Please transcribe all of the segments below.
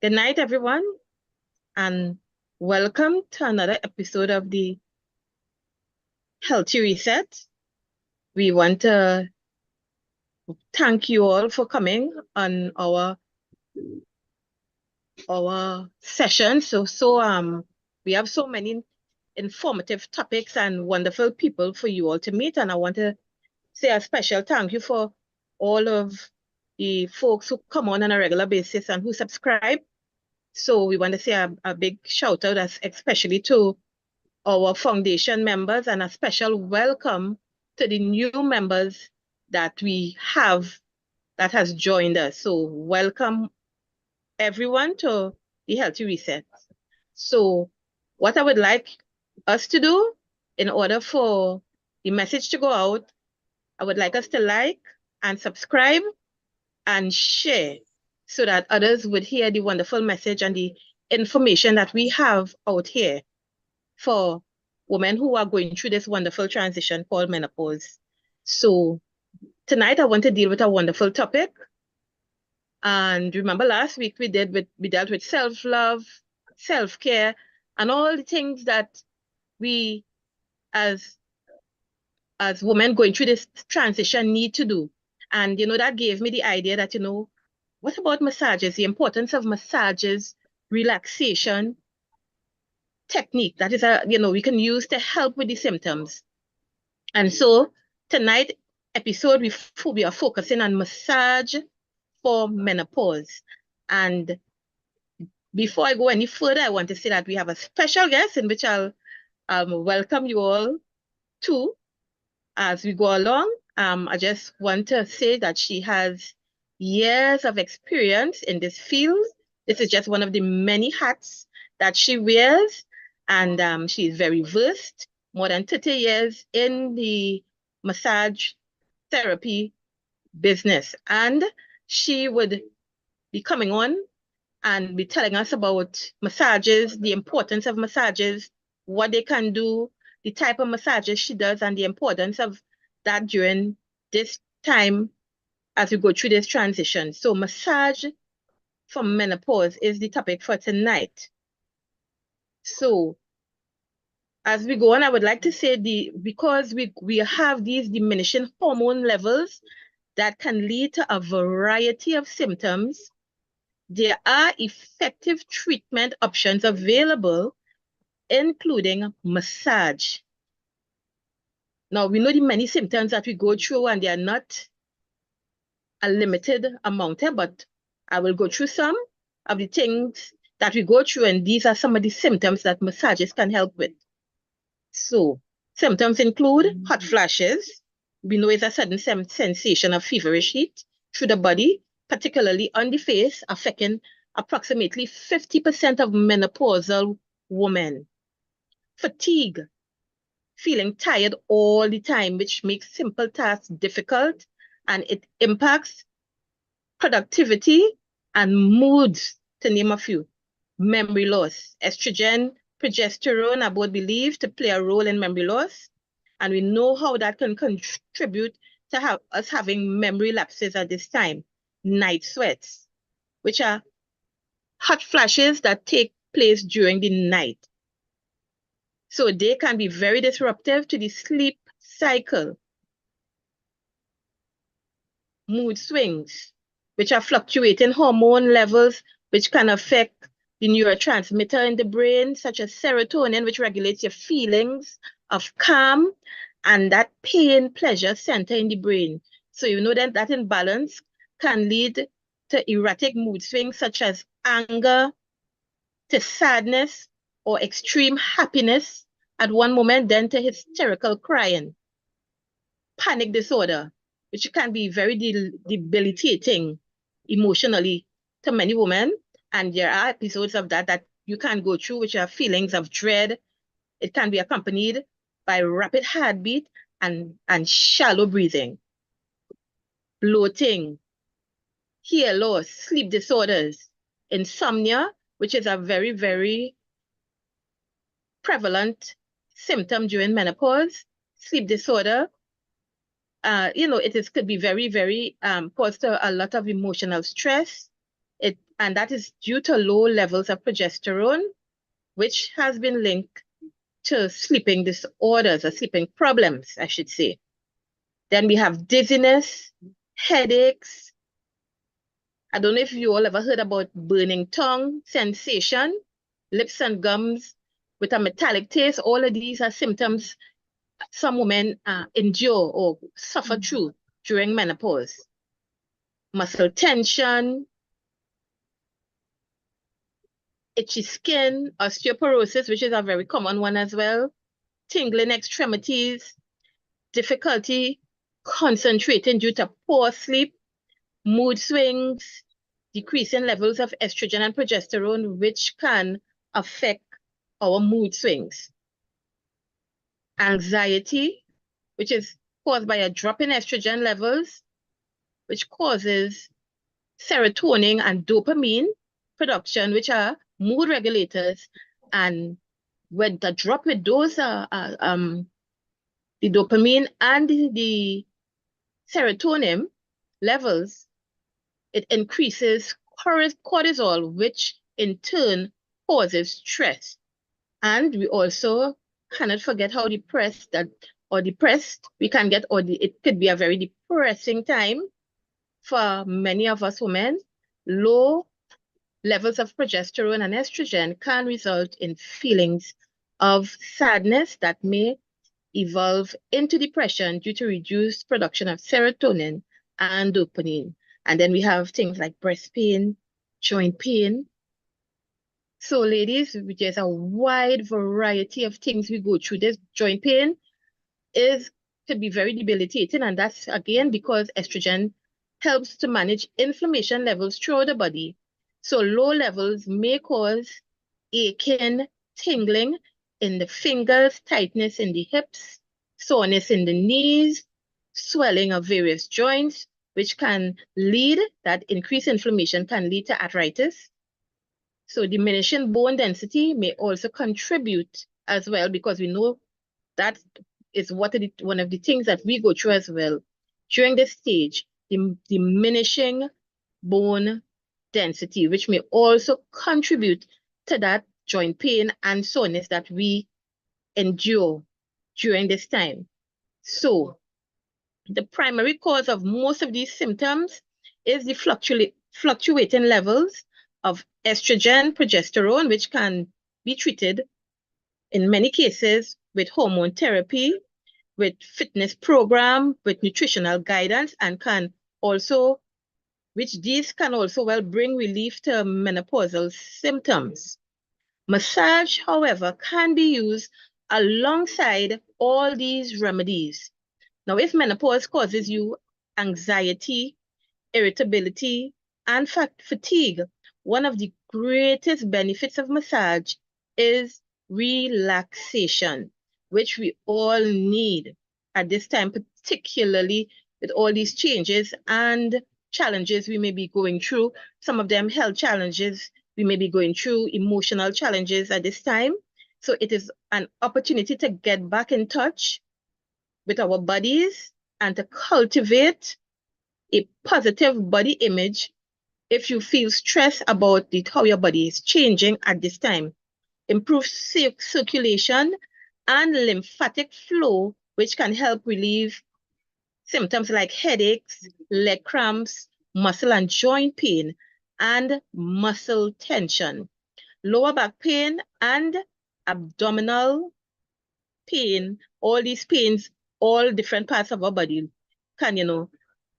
Good night, everyone, and welcome to another episode of the Healthy Reset. We want to thank you all for coming on our session. We have so many informative topics and wonderful people for you all to meet, and I want to say a special thank you for all of the folks who come on a regular basis and who subscribe. So we want to say a big shout out, especially to our foundation members, and a special welcome to the new members that we have that has joined us. So welcome everyone to the Healthy Reset. So what I would like us to do in order for the message to go out, I would like us to like and subscribe and share so that others would hear the wonderful message and the information that we have out here for women who are going through this wonderful transition called menopause. So tonight I want to deal with a wonderful topic. And remember last week we dealt with self-love, self-care, and all the things that we as women going through this transition need to do. And that gave me the idea that what about massages, the importance of massages, relaxation technique that is we can use to help with the symptoms. And so tonight episode we are focusing on massage for menopause. And before I go any further, I want to say that we have a special guest in which I'll welcome you all to as we go along. I just want to say that she has years of experience in this field. This is just one of the many hats that she wears, and she is very versed, more than 30 years in the massage therapy business. And she would be coming on and be telling us about massages, the importance of massages, what they can do, the type of massages she does, and the importance of that during this time as we go through this transition. So massage for menopause is the topic for tonight. So as we go on, I would like to say because we have these diminishing hormone levels that can lead to a variety of symptoms, there are effective treatment options available, including massage. Now, we know the many symptoms that we go through, and they are not a limited amount here, but I will go through some of the things that we go through, and these are some of the symptoms that massages can help with. So, symptoms include hot flashes. We know it's a sudden sensation of feverish heat through the body, particularly on the face, affecting approximately 50% of menopausal women. Fatigue, feeling tired all the time, which makes simple tasks difficult, and it impacts productivity and moods, to name a few. Memory loss. Estrogen, progesterone are both believed to play a role in memory loss, and we know how that can contribute to us having memory lapses at this time. Night sweats, which are hot flashes that take place during the night. So they can be very disruptive to the sleep cycle. Mood swings, which are fluctuating hormone levels, which can affect the neurotransmitter in the brain, such as serotonin, which regulates your feelings of calm, and that pain pleasure center in the brain. So you know that imbalance can lead to erratic mood swings, such as anger, to sadness, or extreme happiness at one moment, then to hysterical crying. Panic disorder, which can be very debilitating emotionally to many women. And there are episodes of that you can go through, which are feelings of dread. It can be accompanied by rapid heartbeat and shallow breathing. Bloating, hair loss, sleep disorders, insomnia, which is a very, very prevalent symptom during menopause, sleep disorder. Could be very, very cause to a lot of emotional stress. It and that is due to low levels of progesterone, which has been linked to sleeping disorders or sleeping problems, I should say. Then we have dizziness, headaches. I don't know if you all ever heard about burning tongue, sensation, lips and gums with a metallic taste. All of these are symptoms some women endure or suffer through during menopause. Muscle tension, itchy skin, osteoporosis, which is a very common one as well, tingling extremities, difficulty concentrating due to poor sleep, mood swings, decreasing levels of estrogen and progesterone, which can affect our mood swings. Anxiety, which is caused by a drop in estrogen levels, which causes serotonin and dopamine production, which are mood regulators. And when the drop with those, the dopamine and the serotonin levels, it increases cortisol, which in turn causes stress. And we also cannot forget how depressed we can get, it could be a very depressing time for many of us women. Low levels of progesterone and estrogen can result in feelings of sadness that may evolve into depression due to reduced production of serotonin and dopamine. And then we have things like breast pain, joint pain. So ladies, there's a wide variety of things we go through. This joint pain could be very debilitating, and that's again because estrogen helps to manage inflammation levels throughout the body. So low levels may cause aching, tingling in the fingers, tightness in the hips, soreness in the knees, swelling of various joints, which can lead, that increased inflammation can lead to arthritis. So diminishing bone density may also contribute as well, because we know that is one of the things that we go through as well. During this stage, diminishing bone density, which may also contribute to that joint pain and soreness that we endure during this time. So the primary cause of most of these symptoms is the fluctuating levels of estrogen, progesterone, which can be treated in many cases with hormone therapy, with fitness program, with nutritional guidance, and these can also well bring relief to menopausal symptoms. Massage, however, can be used alongside all these remedies. Now, if menopause causes you anxiety, irritability, and fatigue, one of the greatest benefits of massage is relaxation, which we all need at this time, particularly with all these changes and challenges we may be going through. Some of them health challenges we may be going through, emotional challenges at this time. So it is an opportunity to get back in touch with our bodies and to cultivate a positive body image if you feel stressed about how your body is changing at this time. Improve circulation and lymphatic flow, which can help relieve symptoms like headaches, leg cramps, muscle and joint pain, and muscle tension. Lower back pain and abdominal pain, all these pains, all different parts of our body can,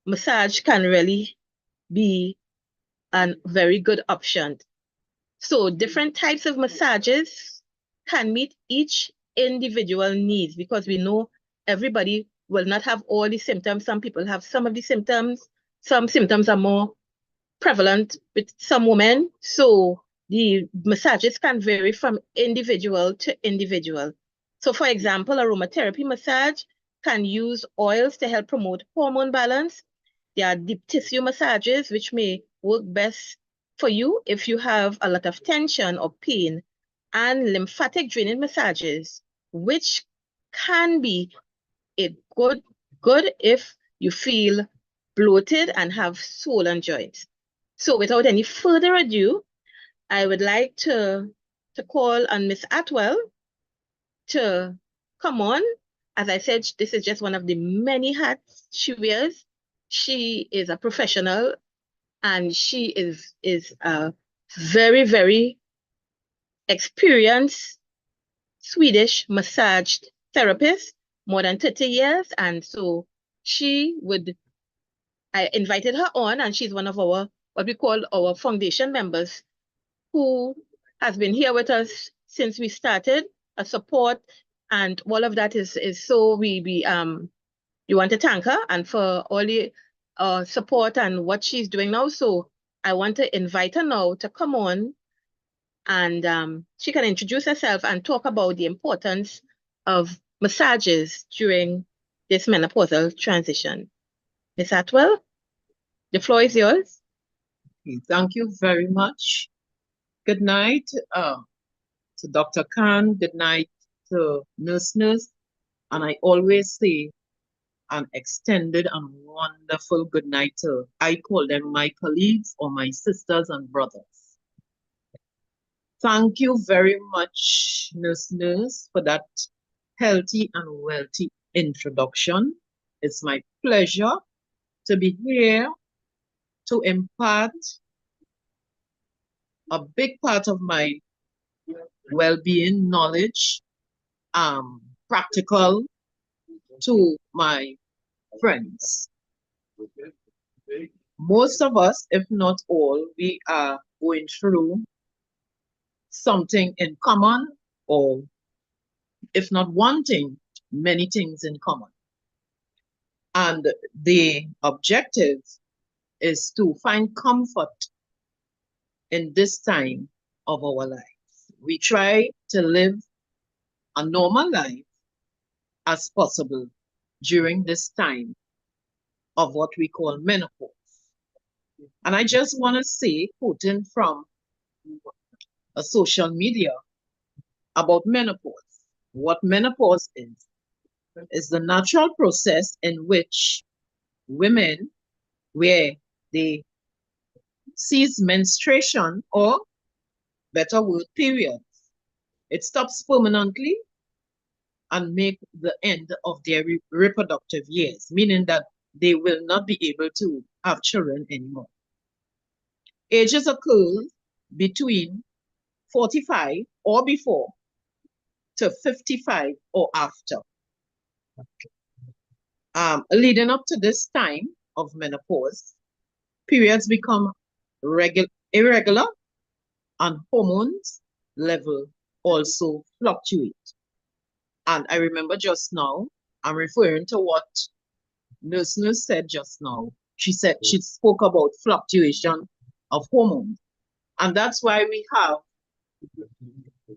massage can really be a very good option. So different types of massages can meet each individual needs, because we know everybody will not have all the symptoms. Some people have some of the symptoms. Some symptoms are more prevalent with some women. So the massages can vary from individual to individual. So for example, aromatherapy massage can use oils to help promote hormone balance. There are deep tissue massages, which may work best for you if you have a lot of tension or pain, and lymphatic draining massages, which can be a good if you feel bloated and have swollen joints. So without any further ado, I would like to call on Miss Atwell to come on. As I said, this is just one of the many hats she wears. She is a professional and she is a very, very experienced Swedish massage therapist, more than 30 years. And so I invited her on, and she's one of our, what we call our foundation members, who has been here with us since we started, a support, and all of that is so we want to thank her and for all the support and what she's doing now. So I want to invite her now to come on, and she can introduce herself and talk about the importance of massages during this menopausal transition. Miss Atwell, the floor is yours. Thank you very much. Good night to Dr. Khan. Good night to Nurse. And I always say an extended and wonderful good night to, I call them my colleagues or my sisters and brothers. Thank you very much, Nurse, for that healthy and wealthy introduction. It's my pleasure to be here to impart a big part of my well-being knowledge, practical, to my friends. Most of us, if not all, we are going through something in common, or if not one thing, many things in common. And the objective is to find comfort in this time of our lives. We try to live a normal life as possible during this time of what we call menopause. And I just want to say, quoting from a social media about menopause, what menopause is the natural process in which women, where they cease menstruation, or better word, periods, it stops permanently and make the end of their reproductive years, meaning that they will not be able to have children anymore. Ages occur between 45 or before to 55 or after. Leading up to this time of menopause, periods become irregular and hormones level also fluctuate. And I remember just now, I'm referring to what Nurse said just now. She spoke about fluctuation of hormones. And that's why we have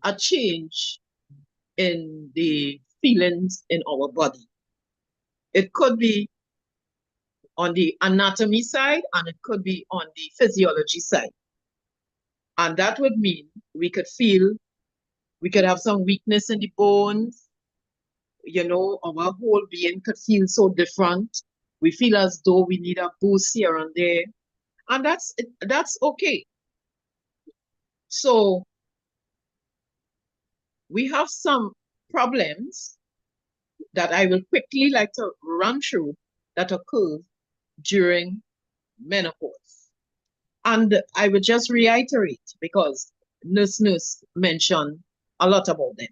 a change in the feelings in our body. It could be on the anatomy side and it could be on the physiology side. And that would mean we could have some weakness in the bones. You know, our whole being could feel so different. We feel as though we need a boost here and there. And that's okay. So we have some problems that I will quickly like to run through that occur during menopause. And I will just reiterate because Nurse mentioned a lot about them.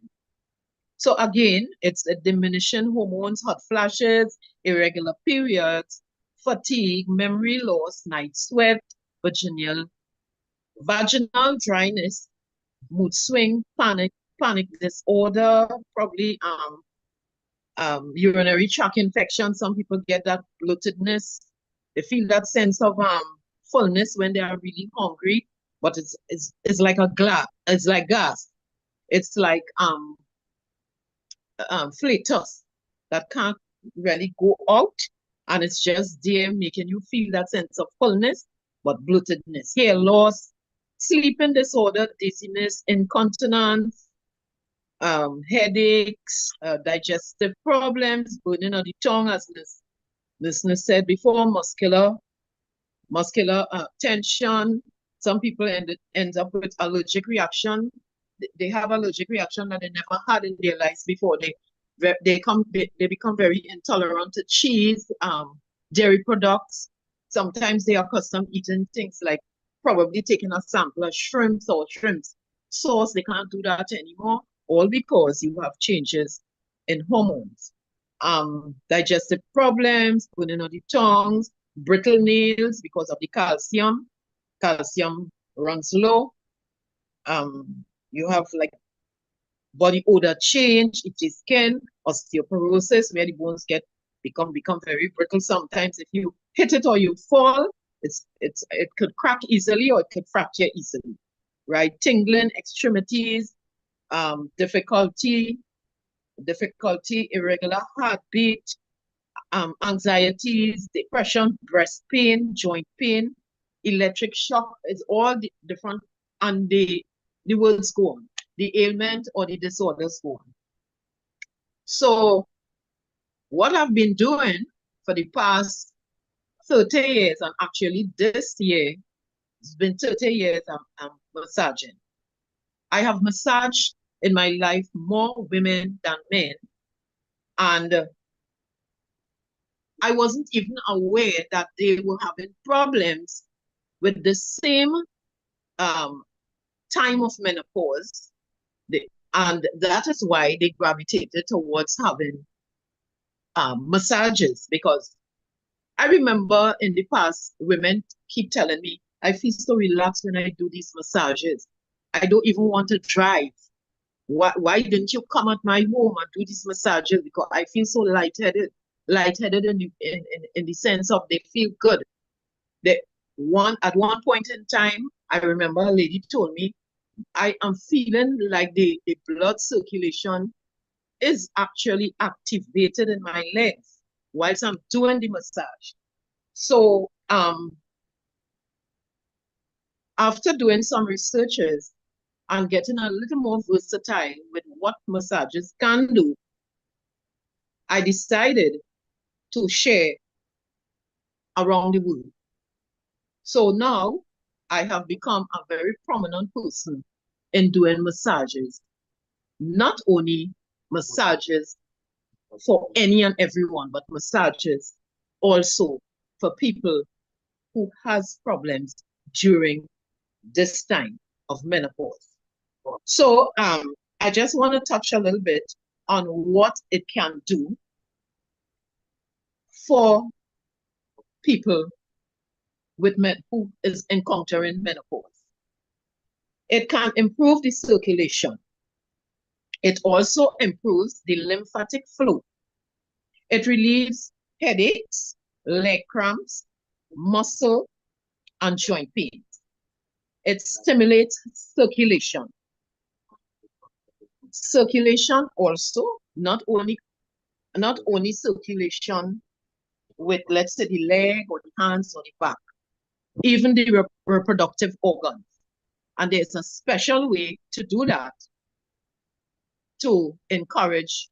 So again, it's a diminishing hormones, hot flashes, irregular periods, fatigue, memory loss, night sweat, vaginal dryness, mood swing, panic disorder, probably urinary tract infection. Some people get that bloatedness. They feel that sense of fullness when they are really hungry, but it's like it's like gas. It's like flatus that can't really go out, and it's just there making you feel that sense of fullness, but bloatedness, hair loss, sleeping disorder, dizziness, incontinence, headaches, digestive problems, burning of the tongue, as listeners said before, muscular muscular tension. Some people end up with allergic reaction. They have allergic reaction that they never had in their lives before. They become very intolerant to cheese, dairy products. Sometimes they are accustomed eating things like probably taking a sample of shrimps or shrimps sauce. They can't do that anymore, all because you have changes in hormones. Digestive problems, burning of the tongues, brittle nails because of the calcium. Calcium runs low. You have like body odor change, itchy skin, osteoporosis, where the bones become very brittle. Sometimes if you hit it or you fall, it could crack easily or it could fracture easily, right? Tingling extremities, difficulty, irregular heartbeat, anxieties, depression, breast pain, joint pain, electric shock. It's all the different, and the words go on. The ailment or the disorders go on. So what I've been doing for the past 30 years, and actually this year, it's been 30 years I'm massaging. I have massaged in my life more women than men. And I wasn't even aware that they were having problems with the same time of menopause. And that is why they gravitated towards having massages, because I remember in the past, women keep telling me, I feel so relaxed when I do these massages. I don't even want to drive. Why didn't you come at my home and do these massages? Because I feel so lightheaded in the sense of they feel good. At one point in time, I remember a lady told me, I am feeling like the blood circulation is actually activated in my legs whilst I'm doing the massage. So after doing some researches and getting a little more versatile with what massages can do, I decided to share around the world. So now I have become a very prominent person in doing massages, not only massages for any and everyone, but massages also for people who has problems during this time of menopause. So I just want to touch a little bit on what it can do for people who is encountering menopause. It can improve the circulation. It also improves the lymphatic flow. It relieves headaches, leg cramps, muscle, and joint pain. It stimulates circulation. Circulation also, not only circulation with, let's say, the leg or the hands or the back, even the reproductive organs. And there's a special way to do that to encourage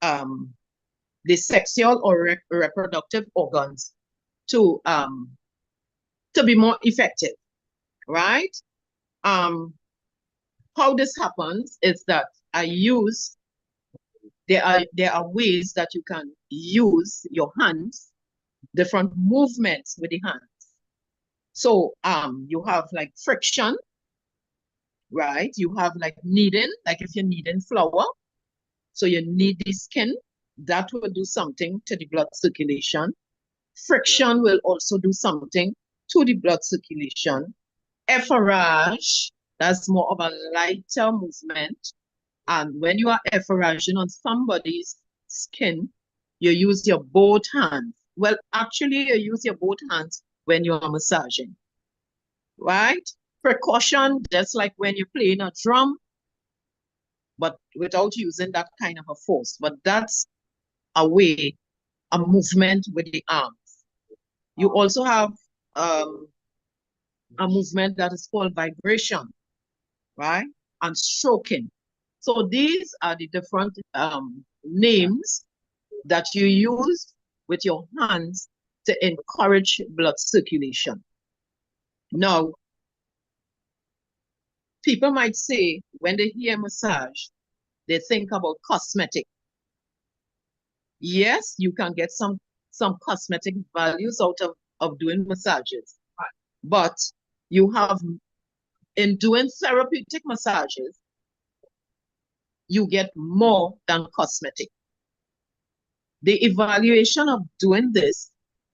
the sexual or reproductive organs to be more effective, right? How this happens is that there are ways that you can use your hands, different movements with the hands. So you have like friction, right? You have like kneading, like if you're kneading flour, so you knead the skin, that will do something to the blood circulation. Friction will also do something to the blood circulation. Efforage, that's more of a lighter movement. And when you are efforaging on somebody's skin, you use your both hands. Well, actually, you use your both hands when you are massaging, right? Percussion, just like when you're playing a drum, but without using that kind of a force. But that's a way, a movement with the arms. You also have a movement that is called vibration, right? And stroking. So these are the different names that you use with your hands to encourage blood circulation. Now, people might say when they hear massage, they think about cosmetic. Yes, you can get some cosmetic values out of doing massages. But you have, in doing therapeutic massages, you get more than cosmetic. The evaluation of doing this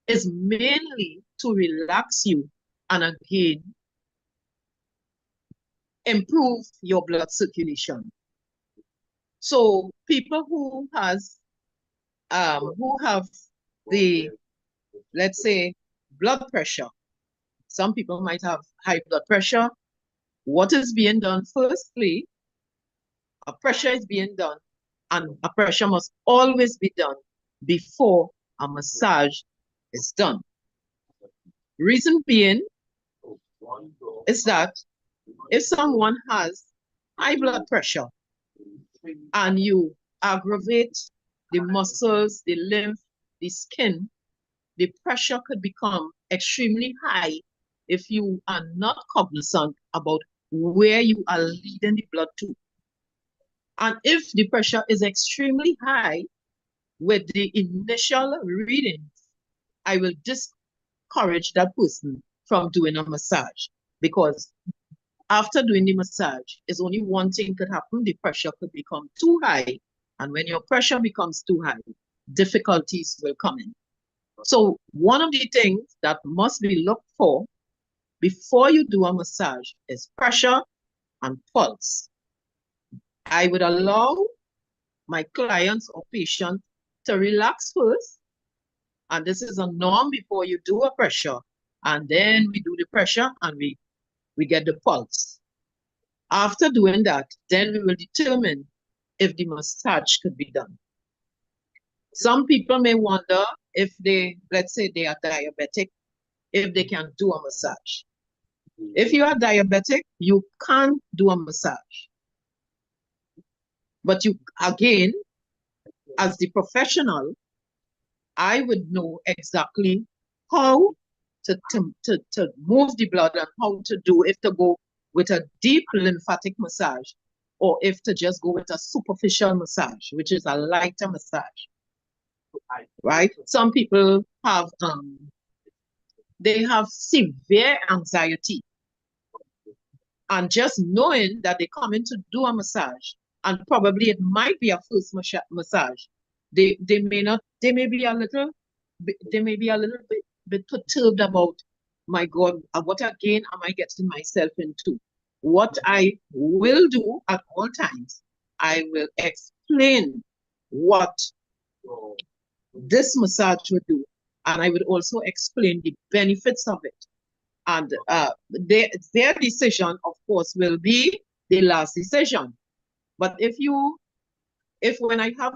is mainly to relax you and again, improve your blood circulation. So people who have the, let's say, blood pressure, some people might have high blood pressure. What is being done? Firstly, a pressure is being done, and a pressure must always be done before a massage is done. Reason being is that if someone has high blood pressure and you aggravate the muscles, the lymph, the skin, the pressure could become extremely high if you are not cognizant about where you are leading the blood to. And if the pressure is extremely high with the initial readings, I will discourage that person from doing a massage, because after doing the massage, is only one thing could happen. The pressure could become too high. And when your pressure becomes too high, difficulties will come in. So one of the things that must be looked for before you do a massage is pressure and pulse. I would allow my clients or patients to relax first. And this is a norm before you do a pressure. And then we do the pressure and we get the pulse. After doing that, then we will determine if the massage could be done. Some people may wonder if they, let's say they are diabetic, if they can do a massage. If you are diabetic, you can't do a massage. But you, again, as the professional, I would know exactly how to move the blood and how to do, if to go with a deep lymphatic massage or if to just go with a superficial massage, which is a lighter massage, right? Some people have, they have severe anxiety. And just knowing that they come in to do a massage, and probably it might be a first massage, they may be a little bit perturbed about, my God, what again am I getting myself into? What I will do at all times, I will explain what this massage would do, and I would also explain the benefits of it. And their decision, of course, will be the last decision. But if when I have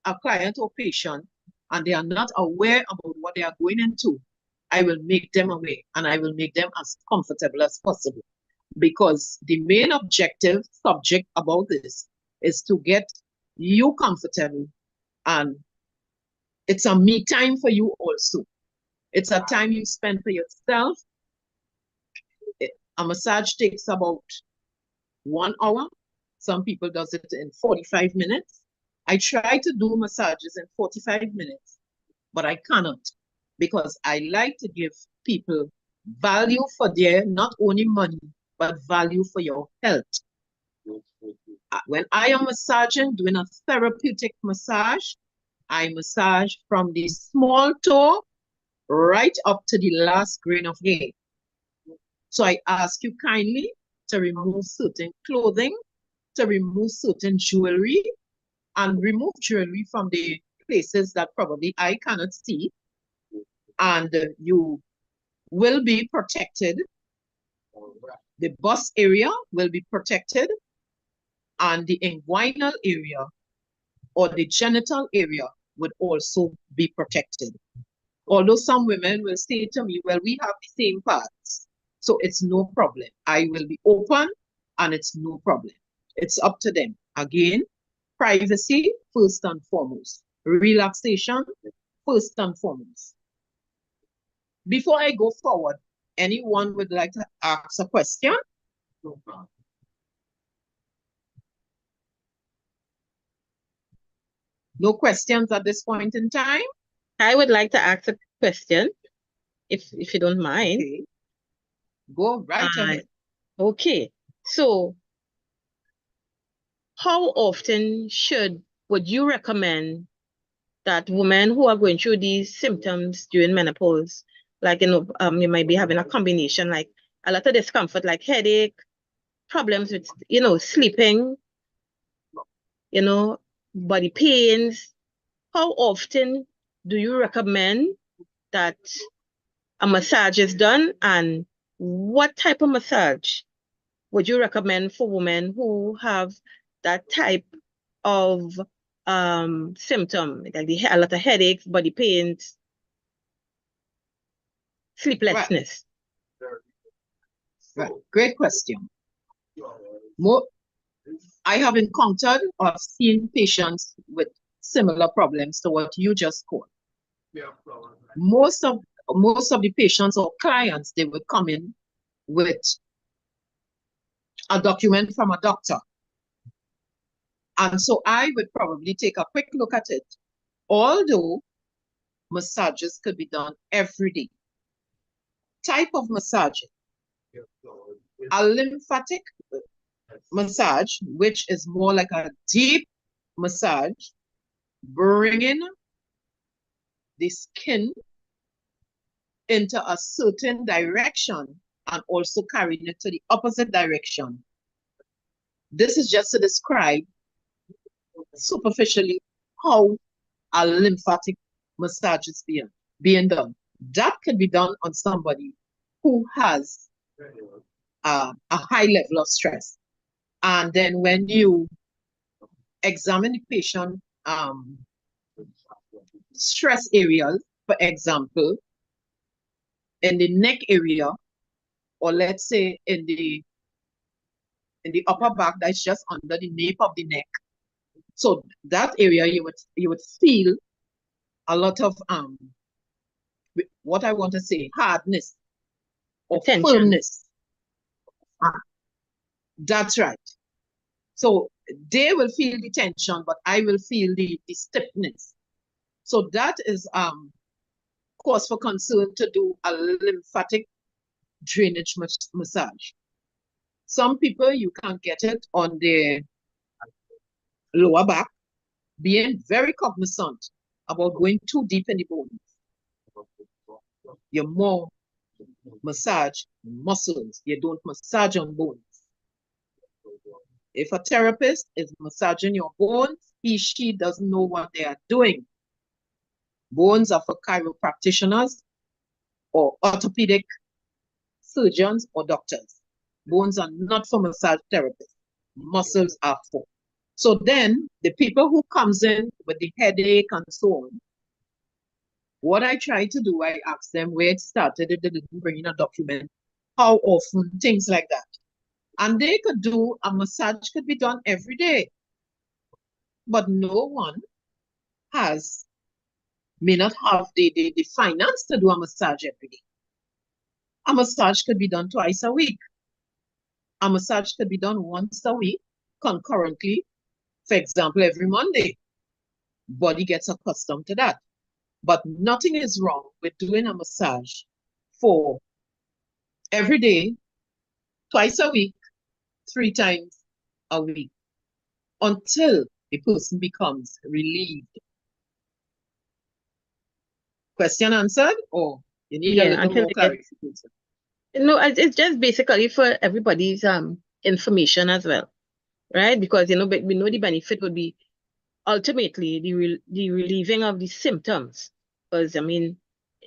a client or patient and they are not aware about what they are going into, I will make them aware and I will make them as comfortable as possible. Because the main objective subject about this is to get you comfortable, and it's a me time for you also. It's a time you spend for yourself. A massage takes about 1 hour. Some people does it in 45 minutes. I try to do massages in 45 minutes, but I cannot, because I like to give people value for their, not only money, but value for your health. When I am massaging, doing a therapeutic massage, I massage from the small toe right up to the last grain of hair. So I ask you kindly to remove certain clothing, to remove certain jewelry, and remove jewelry from the places that probably I cannot see. And you will be protected. The bust area will be protected, and the inguinal area or the genital area would also be protected. Although some women will say to me, well, we have the same parts, so it's no problem. I will be open and it's no problem. It's up to them. Again, privacy first and foremost. Relaxation first and foremost. Before I go forward, anyone would like to ask a question? No questions at this point in time? I would like to ask a question, if you don't mind. Okay. Go right ahead. Okay. So, how often would you recommend that women who are going through these symptoms during menopause, like, you might be having a combination, like a lot of discomfort, like headache, problems with, sleeping, body pains. How often do you recommend that a massage is done, and what type of massage would you recommend for women who have that type of symptom, like a lot of headaches, body pains, sleeplessness? Right. Great question. I have encountered or seen patients with similar problems to what you just called. Most of the patients or clients, they would come in with a document from a doctor. And so I would probably take a quick look at it. Although massages could be done every day. Type of massage. A lymphatic massage, which is more like a deep massage, bringing the skin into a certain direction and also carrying it to the opposite direction. This is just to describe superficially how a lymphatic massage is being done. That could be done on somebody who has a high level of stress. And then when you examine the patient stress areas, for example, in the neck area, or let's say in the upper back, that's just under the nape of the neck. So that area you would feel a lot of what I want to say, hardness or Tension. firmness. That's right. So they will feel the tension, but I will feel the stiffness. So that is cause for concern to do a lymphatic drainage massage. Some people, you can get it on the lower back, being very cognizant about going too deep in the bones. You more massage muscles, you don't massage on bones. If a therapist is massaging your bones, she doesn't know what they are doing. Bones are for chiropractitioners or orthopedic surgeons or doctors. Bones are not for massage therapists. Muscles are for. So then the people who comes in with the headache and so on, what I try to do, I ask them where it started, if they didn't bring in a document, how often, things like that. And they could do a massage, could be done every day. But no one may not have the finance to do a massage every day. A massage could be done twice a week. A massage could be done once a week, concurrently, for example, every Monday. Body gets accustomed to that. But nothing is wrong with doing a massage for every day, twice a week, 3 times a week, until the person becomes relieved. Question answered, or you need a little more clarification? No, it's just basically for everybody's information as well, right? Because we know the benefit would be ultimately the relieving of the symptoms. Because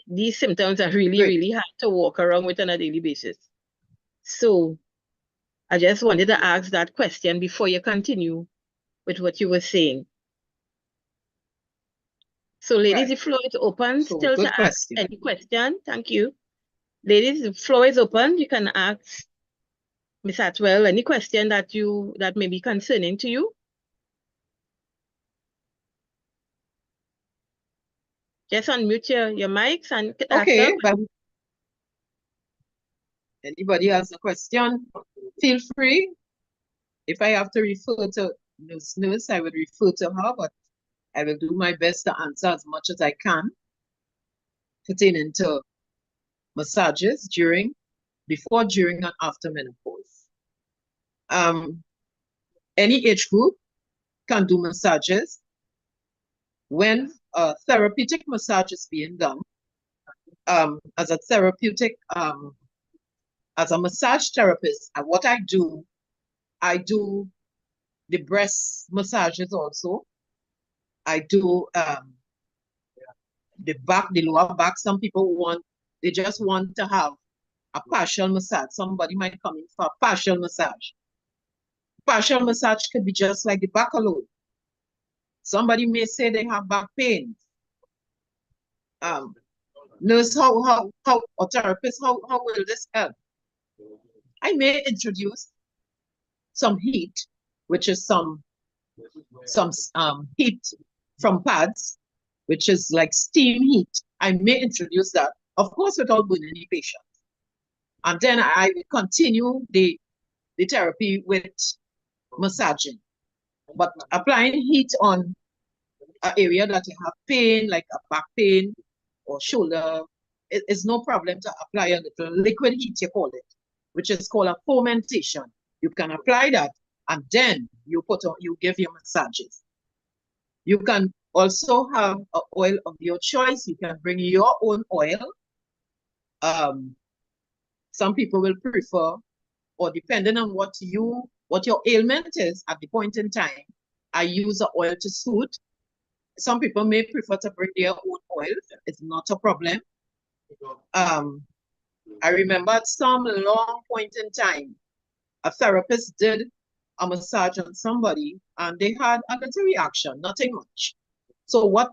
these symptoms are really, really hard to walk around with on a daily basis. So I just wanted to ask that question before you continue with what you were saying. So ladies, the floor is open still to ask any question. Thank you. Ladies, the floor is open. You can ask Ms. Atwell any question that may be concerning to you. Just unmute your mics and ask them. Anybody has a question, feel free. If I have to refer to nurse, I will refer to her, but I will do my best to answer as much as I can pertaining to massages before, during, and after menopause. Any age group can do massages. When a therapeutic massage is being done, as a massage therapist, and what I do the breast massages also. I do the lower back. Some people they just want to have a partial massage. Somebody might come in for a partial massage. Partial massage could be just like the back alone. Somebody may say they have back pain. Nurse, how or therapist, how will this help? I may introduce some heat, which is some heat from pads, which is like steam heat. I may introduce that, of course, without burning any patient. And then I will continue the therapy with massaging. But applying heat on an area that you have pain, like a back pain or shoulder, it's no problem to apply a little liquid heat, you call it, which is called a fomentation. You can apply that, and then you give your massages. You can also have an oil of your choice. You can bring your own oil. Some people will prefer, or depending on what your ailment is at the point in time, I use an oil to suit. Some people may prefer to bring their own oil. It's not a problem. I remember at some long point in time, a therapist did a massage on somebody and they had a little reaction, nothing much. So what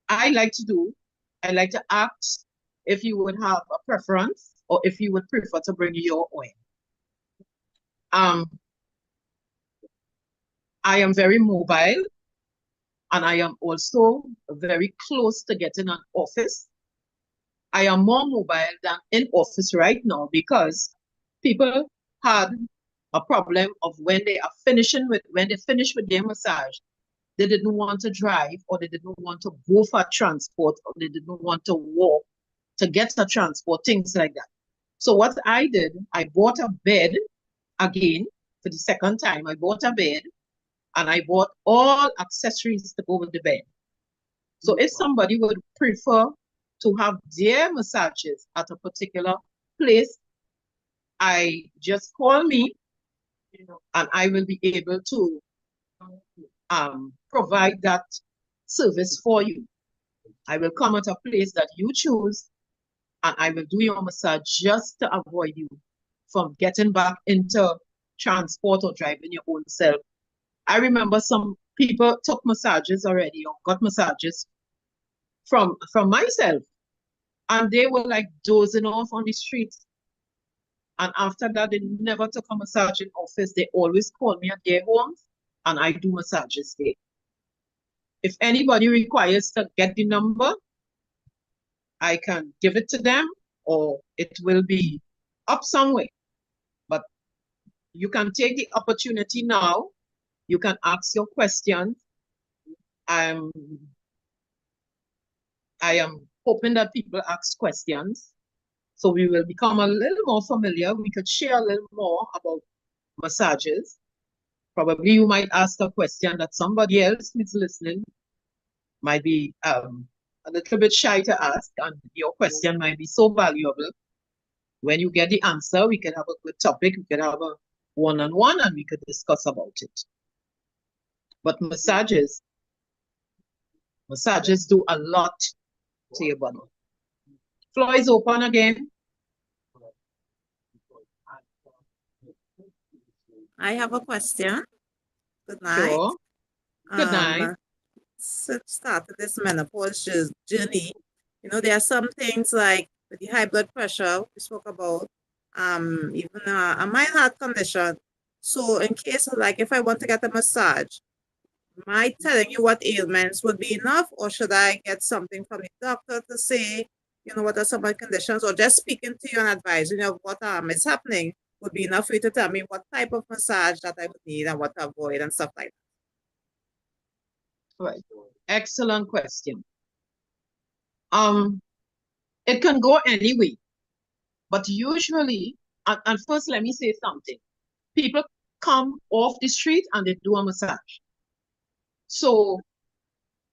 I like to do, I like to ask if you would have a preference or if you would prefer to bring your oil. I am very mobile and I am also very close to getting an office. I am more mobile than in office right now because people had a problem of when they finish with their massage, they didn't want to drive, or they didn't want to go for transport, or they didn't want to walk to get a transport, things like that. So what I did, I bought a bed again for the second time. I bought a bed and I bought all accessories to go with the bed. So if somebody would prefer to have their massages at a particular place, I just call me and I will be able to provide that service for you. I will come at a place that you choose and I will do your massage just to avoid you from getting back into transport or driving your own self. I remember some people took massages already or got massages from myself, and they were like dozing off on the streets. And after that, they never took a massage in office. They always call me at their homes and I do massages there. If anybody requires to get the number, I can give it to them or it will be up somewhere. But you can take the opportunity now. You can ask your questions. I am hoping that people ask questions, so we will become a little more familiar. We could share a little more about massages. Probably you might ask a question that somebody else who's listening might be a little bit shy to ask, and your question might be so valuable. When you get the answer, we can have a good topic. We can have a one-on-one and we could discuss about it. But massages do a lot to your body. Floor is open again. I have a question. Good night. Sure. Good night. Since started this menopause journey, there are some things like the high blood pressure we spoke about, even a mild heart condition. So in case of if I want to get a massage, am I telling you what ailments would be enough, or should I get something from the doctor to say you know, what are some of the conditions, or just speaking to you and advising you of what is happening would be enough for you to tell me what type of massage that I would need and what to avoid and stuff like Right. Excellent question. It can go any way, but usually, and first let me say something. People come off the street and they do a massage. So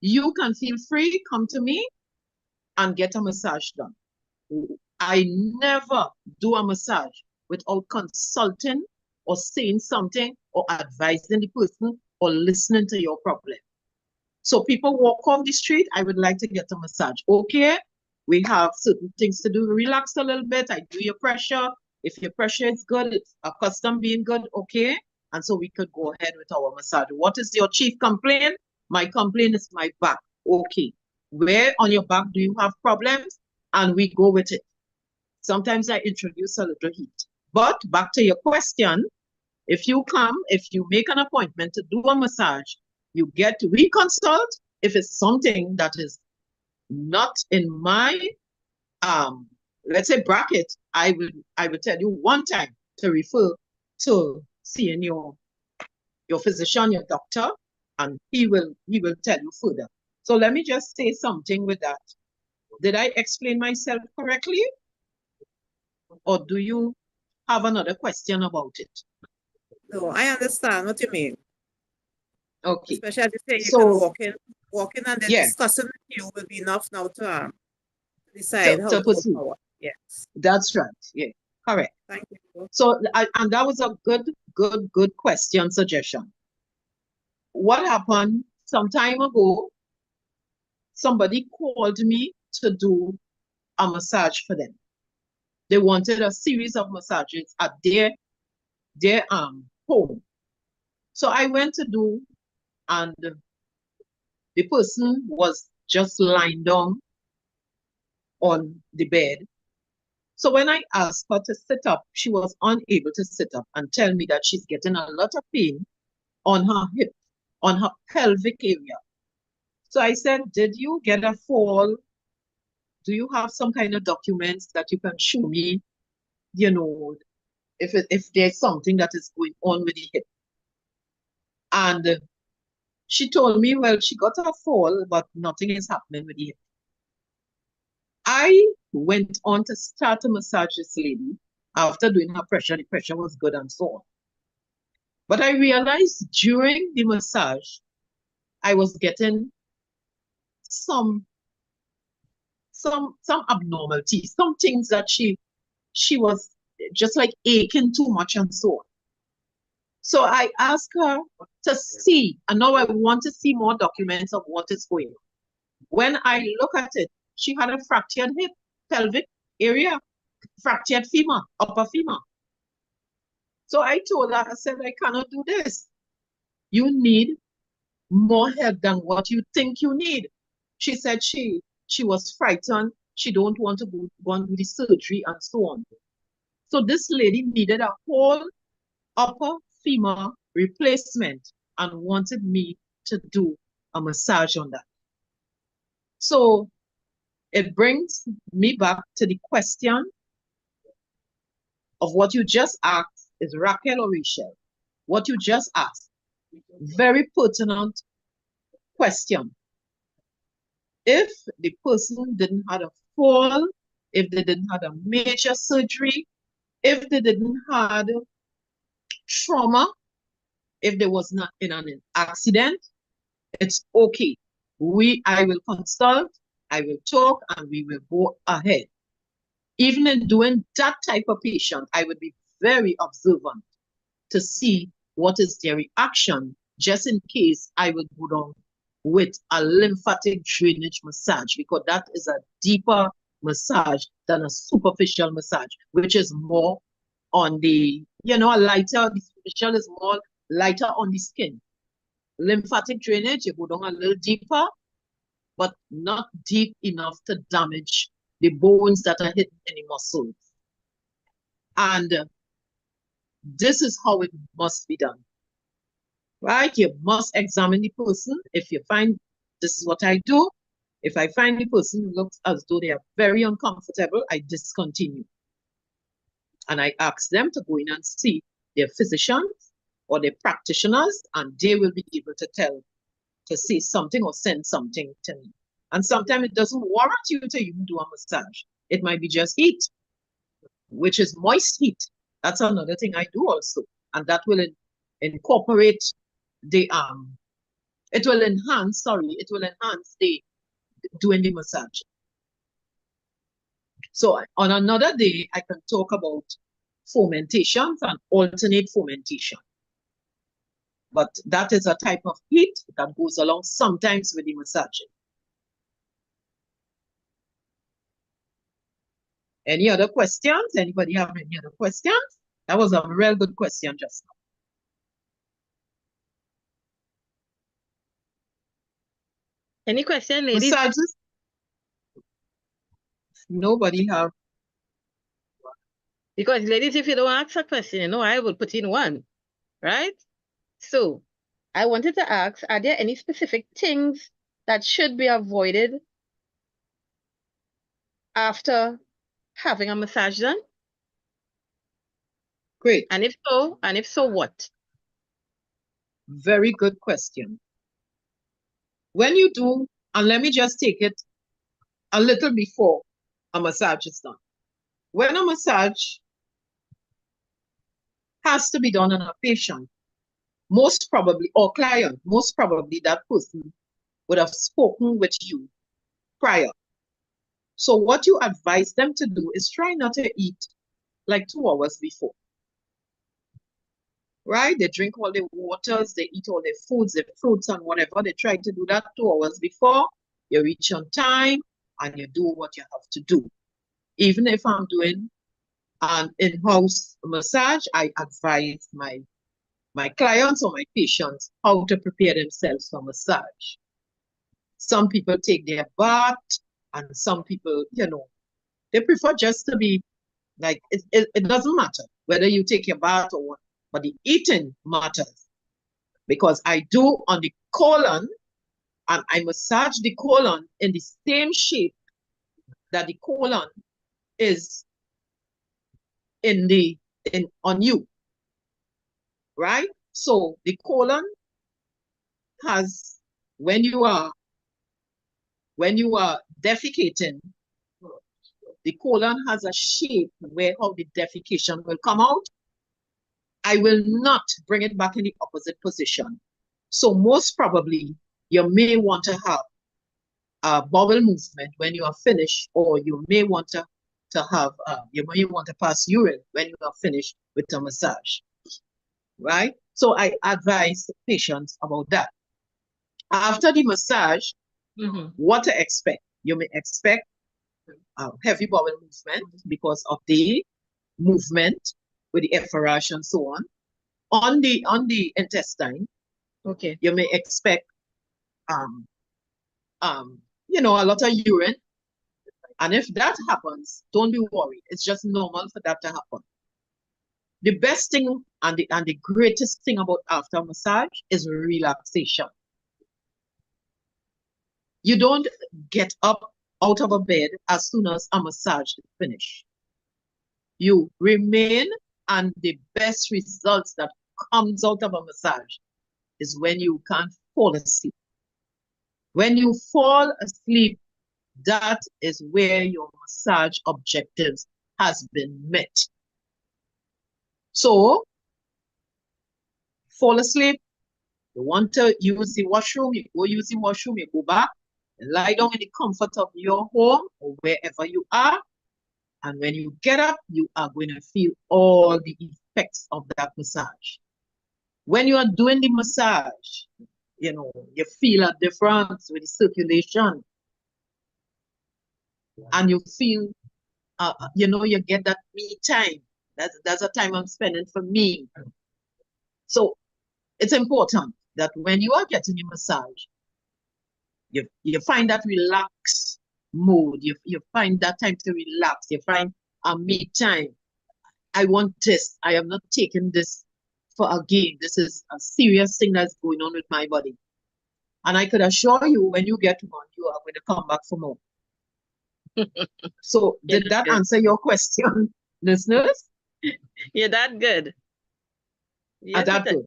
you can feel free, come to me and get a massage done. I never do a massage without consulting or saying something or advising the person or listening to your problem. So people walk off the street, I would like to get a massage. Okay, we have certain things to do. Relax a little bit. I do your pressure. If your pressure is good, it's accustomed being good, okay. And so we could go ahead with our massage. What is your chief complaint? My complaint is my back. Okay. Where on your back do you have problems? And we go with it. Sometimes I introduce a little heat. But back to your question, if you come, if you make an appointment to do a massage, we consult. If it's something that is not in my let's say bracket, I will tell you one time to refer to seeing your physician, your doctor, and he will tell you further. So let me just say something with that. Did I explain myself correctly? Or do you have another question about it? that. No, I understand what you mean. Okay. Especially as you say, you So, can walk in and then yeah, discussing with you will be enough now to decide how to pursue. move forward. Yes. That's right. Yeah, correct. Thank you. So, and that was a good question, suggestion. What happened some time ago? Somebody called me to do a massage for them. They wanted a series of massages at their home. So I went to do, and the person was just lying down on the bed. So when I asked her to sit up, she was unable to sit up and tell me that she's getting a lot of pain on her hip, on her pelvic area. So I said, did you get a fall? Do you have some kind of documents that you can show me, you know, if there's something that is going on with the hip? And she told me, well, she got a fall, but nothing is happening with the hip. I went on to start to massage this lady. After doing her pressure, the pressure was good and so on. But I realized during the massage, I was getting some abnormalities, some things that she was just like aching too much and so on. So I asked her to see, and now I want to see more documents of what is going on. When I look at it, she had a fractured hip, pelvic area, fractured femur, upper femur. So I told her, I said, I cannot do this. You need more help than what you think you need. She said she was frightened. She don't want to go and do the surgery and so on. So this lady needed a whole upper femur replacement and wanted me to do a massage on that. So it brings me back to the question of what you just asked. Is Raquel or Rachel? What you just asked, very pertinent question. If the person didn't have a fall, if they didn't have a major surgery, if they didn't have trauma, if there was not in an accident, it's okay. I will consult, I will talk, and we will go ahead. Even in doing that type of patient, I would be very observant to see what is their reaction, just in case I would go down with a lymphatic drainage massage, because that is a deeper massage than a superficial massage, which is more on the, a lighter, the superficial is more lighter on the skin. Lymphatic drainage, you go down a little deeper, but not deep enough to damage the bones that are hidden in the muscles. And this is how it must be done. Right? You must examine the person. If you find this is what I do, If I find the person looks as though they are very uncomfortable, I discontinue. And I ask them to go in and see their physicians or their practitioners, and they will be able to say something or send something to me. And sometimes it doesn't warrant you to even do a massage. It might be just heat, which is moist heat. That's another thing I do also. And that will incorporate the, it will enhance the doing the massage. So on another day, I can talk about fomentations and alternate fomentation. But that is a type of heat that goes along sometimes with the massaging. Any other questions? Anybody have any other questions? That was a real good question just now. Any question, ladies? Massages? Nobody have. Because ladies, if you don't ask a question, you know, I will put in one, right? So I wanted to ask, are there any specific things that should be avoided after having a massage done? Great. And if so, what? Very good question. When you do, and let me just take it a little before a massage is done. When a massage has to be done on a patient, most probably, or client, most probably that person would have spoken with you prior. So what you advise them to do is try not to eat like 2 hours before. Right? They drink all their waters, they eat all their foods, their fruits and whatever. They try to do that 2 hours before. You reach on time and you do what you have to do. Even if I'm doing an in-house massage, I advise my clients or my patients how to prepare themselves for massage. Some people take their bath, and some people, you know, they prefer just to be like, it doesn't matter whether you take your bath or what, but the eating matters. Because I do on the colon, and I massage the colon in the same shape that the colon is on you, right? So the colon has, when you are defecating, the colon has a shape where how the defecation will come out. I will not bring it back in the opposite position. So most probably you may want to have a bowel movement when you are finished, or you may want to have, you may want to pass urine when you are finished with a massage, right? So I advise patients about that. After the massage, what to expect? You may expect heavy bowel movement because of the movement with the effort and so on. On the intestine, Okay. you may expect you know, a lot of urine. And if that happens, don't be worried. It's just normal for that to happen. The best thing and the greatest thing about after massage is relaxation. You don't get up out of a bed as soon as a massage is finished. You remain, and the best results that comes out of a massage is when you can fall asleep. When you fall asleep, that is where your massage objectives has been met. So, fall asleep, you want to use the washroom, you go use the washroom, you go back, and lie down in the comfort of your home or wherever you are. And when you get up, you are going to feel all the effects of that massage. When you are doing the massage, you know, you feel a difference with the circulation. And you feel, you know, you get that me time. That's a time I'm spending for me. So it's important that when you are getting a massage, you find that relaxed mood. You find that time to relax. You find a me time. I want this. I am not taking this for a game. This is a serious thing that's going on with my body. And I could assure you, when you get one, you are going to come back for more. So Yeah, did that's that good. answer your question, listeners? You're that good. Are Yes, that it is. good?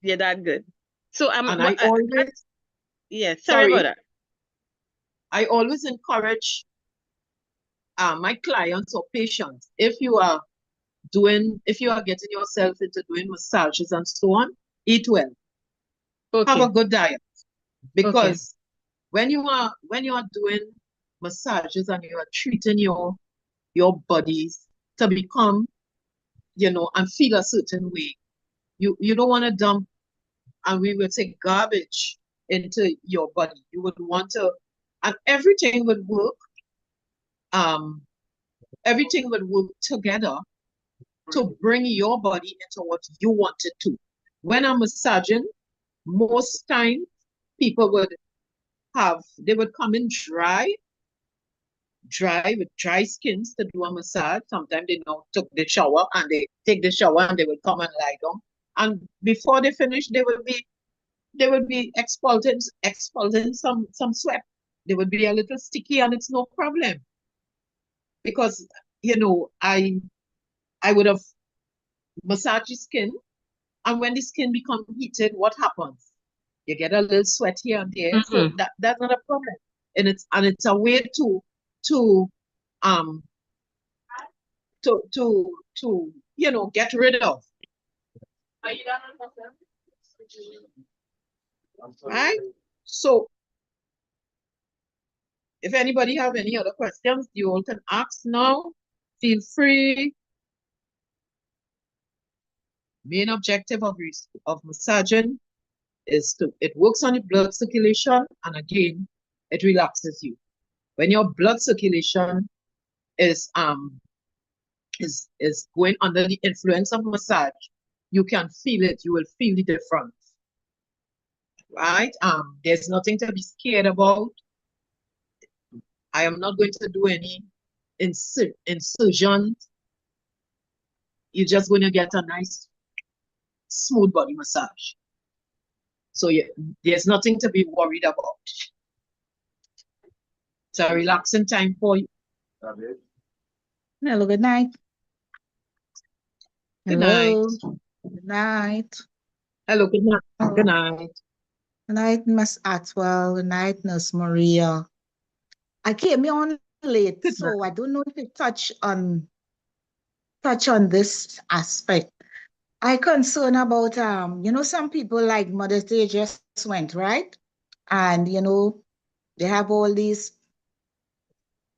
You're that good. So And I always, yeah, sorry about sorry, that. I always encourage my clients or patients, if you are getting yourself into doing massages and so on, eat well, have a Okay. good diet. Okay. Because when you are doing massages and you are treating your bodies to become, and feel a certain way, you don't want to dump, and we will take garbage into your body. You would want to, and everything would work. Everything would work together to bring your body into what you want it to. When I'm massaging, most times people they would come in dry with dry skins to do a massage. Sometimes they now took the shower and they take the shower and they would come and lie down. And before they finish, they would be expulsing some sweat. They would be a little sticky and it's no problem. Because I would have massaged the skin, and when the skin becomes heated, what happens? You get a little sweat here and there. So Mm-hmm. that's not a problem. And it's a way to um to get rid of. Right? So if anybody have any other questions, you all can ask now. Feel free. Main objective of massaging is it works on your blood circulation, and again, it relaxes you. When your blood circulation is going under the influence of massage, you can feel it. You will feel the difference. Right? There's nothing to be scared about. I am not going to do any incisions. You're just going to get a nice, smooth body massage. So there's nothing to be worried about. It's a relaxing time for you. Hello, good night. Good night. Hello, good night. Hello, good night. Oh, Good night. good night, Miss Atwell. Good night, Nurse Maria. I came on late, Good so night. I don't know if you touch on this aspect. I concern about some people like Mother's Day just went, right? And they have all these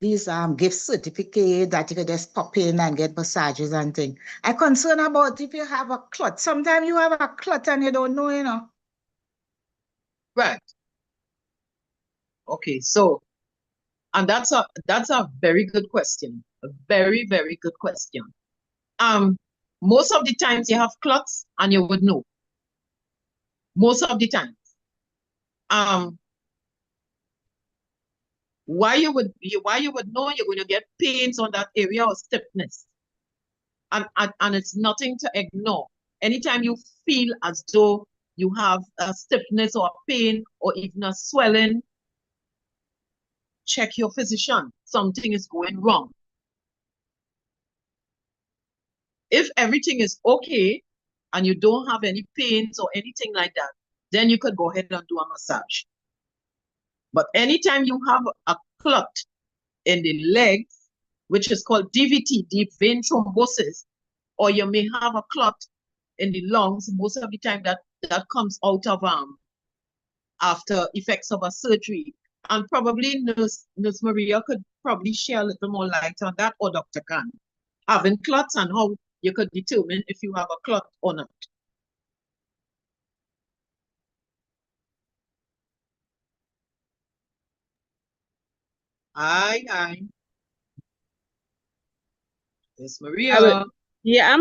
gift certificates that you could just pop in and get massages and things. I concern about if you have a clot. Sometimes you have a clot and you don't know. Right. Okay. So, and that's a very good question. A very, very good question. Most of the times you have clots and you would know. Most of the times. Why you would know, you're going to get pains on that area or stiffness. And it's nothing to ignore. Anytime you feel as though you have a stiffness or a pain or even a swelling, check your physician. Something is going wrong. If everything is okay and you don't have any pains or anything like that, then you could go ahead and do a massage. But anytime you have a clot in the legs, which is called DVT, deep vein thrombosis, or you may have a clot in the lungs, most of the time that comes out of after effects of a surgery. And probably Nurse Maria could probably share a little more light on that, or Dr. Khan, having clots and how you could determine if you have a clot or not. Aye. Nurse Maria. Yeah,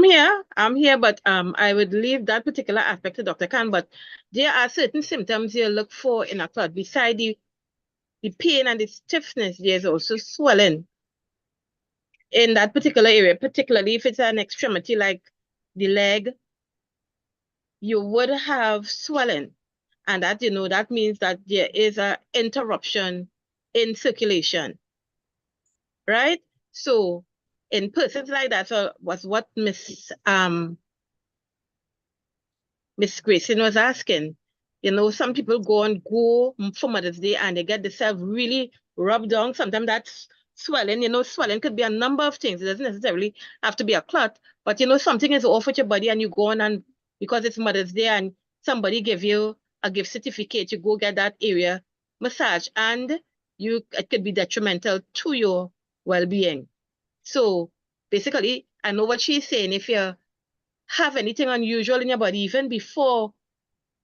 I'm here, but I would leave that particular aspect to Dr. Khan. But there are certain symptoms you look for in a clot. Beside the pain and the stiffness, there's also swelling in that particular area, particularly if it's an extremity like the leg, you would have swelling. And that, that means that there is an interruption in circulation, right? So in persons like that, so was what Miss Grayson was asking. Some people go for Mother's Day and they get themselves really rubbed down. Sometimes that's swelling. Swelling could be a number of things. It doesn't necessarily have to be a clot, but something is off with your body and you go on, and because it's Mother's Day and somebody give you a gift certificate, you go get that area massage, and it could be detrimental to your well-being. So basically, I know what she's saying. If you have anything unusual in your body, even before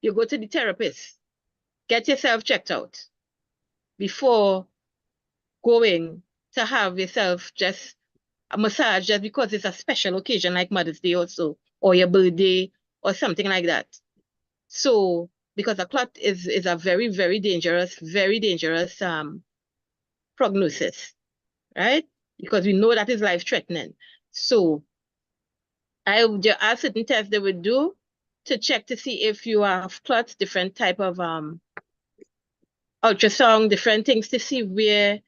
you go to the therapist, get yourself checked out before going to have yourself just a massage just because it's a special occasion like Mother's Day or so, or your birthday or something like that. So because a clot is a very, very dangerous prognosis, right? Because we know that is life-threatening. So I would ask certain tests they would do to check to see if you have clots, different type of ultrasound, different things to see where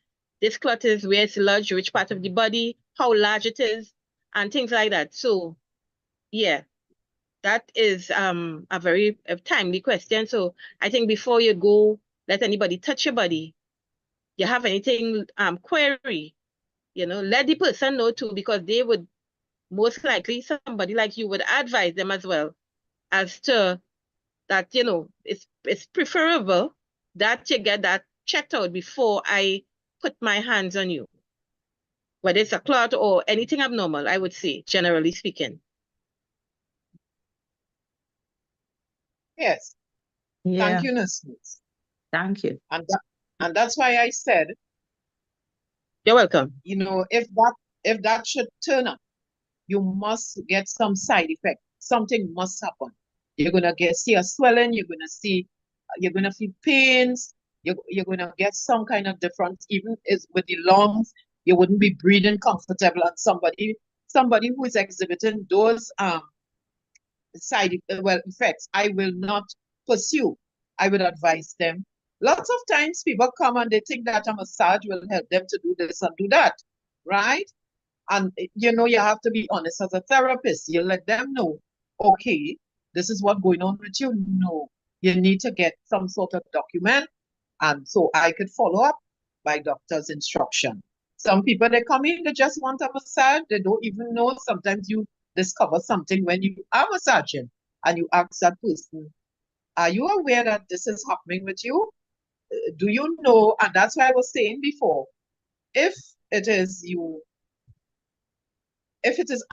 this clot is, where it's lodged, which part of the body, how large it is, and things like that. So yeah, that is a very timely question. So I think before you go, let anybody touch your body, you have anything query, let the person know too, because they would most likely, somebody like you would advise them as well as to that, it's preferable that you get that checked out before I put my hands on you. Whether it's a clot or anything abnormal, I would say, generally speaking. Yes. Yeah. Thank you, Nurse. Thank you. And that's why I said, you're welcome. If that should turn up, you must get some side effect. Something must happen. You're gonna see a swelling. You're gonna feel pains. You're gonna get some kind of difference. Even with the lungs, you wouldn't be breathing comfortable. And somebody who is exhibiting those effects, I will not pursue. I would advise them. Lots of times people come and they think that a massage will help them to do this and do that, right? And you have to be honest as a therapist. You let them know, okay, this is what's going on with you. No, you need to get some sort of document, and so I could follow up by doctor's instruction. Some people, they come in, they just want a massage. They don't even know. Sometimes you discover something when you are massaging and you ask that person, are you aware that this is happening with you? Do you know? And that's why I was saying before, if it is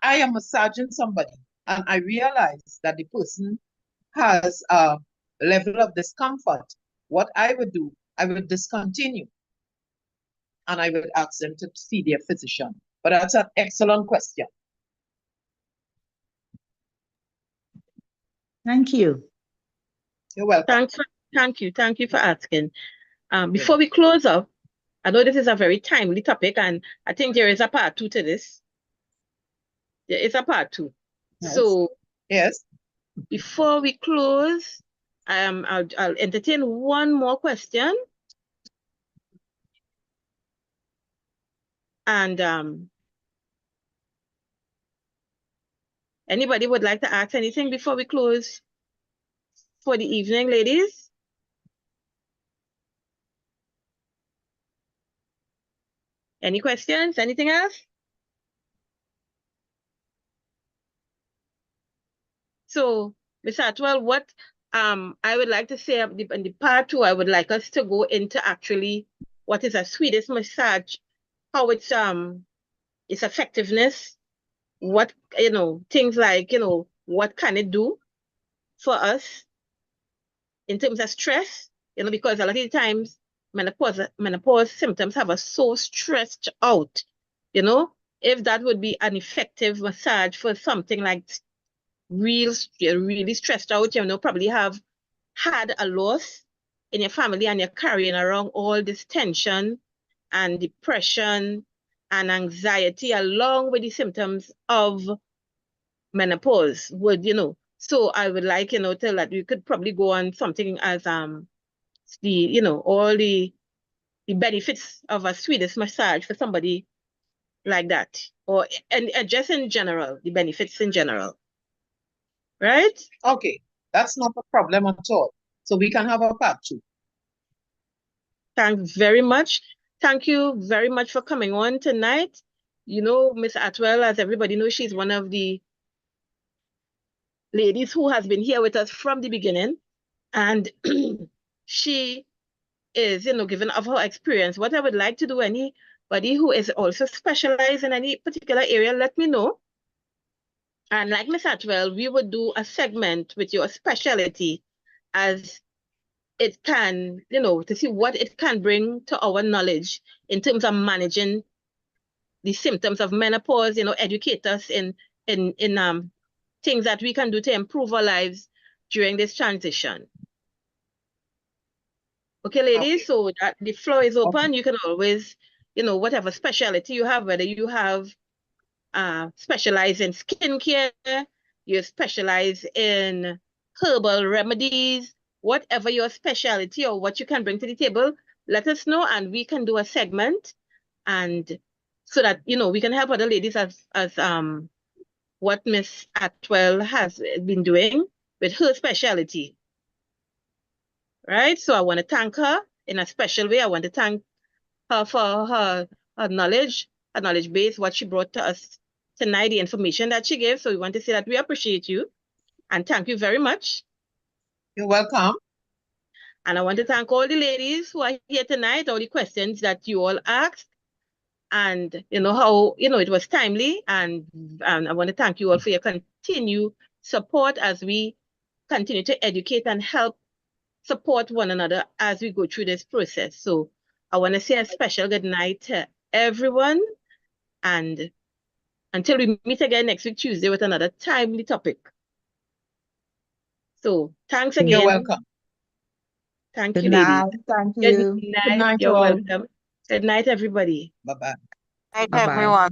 I am massaging somebody and I realize that the person has a level of discomfort, what I would do, I would discontinue and I would ask them to see their physician. But that's an excellent question. Thank you. You're welcome. Thank you for asking. Before we close up, I know this is a very timely topic, and I think there is a part 2 to this. There is a part 2. Yes. So yes, before we close, I'll entertain one more question. And anybody would like to ask anything before we close for the evening, ladies? Any questions? Anything else? So, Ms. Atwell, what I would like to say in the part 2, I would like us to go into actually what is a Swedish massage, how it's effectiveness, what things like what can it do for us in terms of stress, because a lot of the times menopause symptoms have us so stressed out, if that would be an effective massage for something like you're really stressed out, probably have had a loss in your family and you're carrying around all this tension and depression and anxiety along with the symptoms of menopause would, So I would like, tell that we could probably go on something as all the benefits of a Swedish massage for somebody like that, and just in general, the benefits in general, right? Okay, that's not a problem at all. So we can have a part 2. Thanks very much. Thank you very much for coming on tonight. Miss Atwell, as everybody knows, she's one of the ladies who has been here with us from the beginning, and she is, given of her experience. What I would like to do, anybody who is also specialized in any particular area, let me know. And like Miss Atwell, we would do a segment with your specialty as it can, to see what it can bring to our knowledge in terms of managing the symptoms of menopause, educate us in things that we can do to improve our lives during this transition. Okay, ladies, Okay. so that the floor is open. You can always, whatever specialty you have, whether you have specialize in skincare, you specialize in herbal remedies, whatever your specialty or what you can bring to the table, let us know and we can do a segment, and so that we can help other ladies as what Miss Atwell has been doing with her specialty. Right? So I want to thank her in a special way. I want to thank her for her knowledge base, what she brought to us tonight, the information that she gave. So we want to say that we appreciate you and thank you very much. You're welcome. And I want to thank all the ladies who are here tonight, all the questions that you all asked, and how it was timely. And I want to thank you all for your continued support as we continue to educate and help support one another as we go through this process. So I want to say a special good night to everyone, and until we meet again next week Tuesday with another timely topic. So thanks again. You're welcome. Thank Good you, night. ladies. Thank Good you. night. Good night, You're all. welcome. Good night, everybody. Bye-bye. Night, Bye-bye. everyone.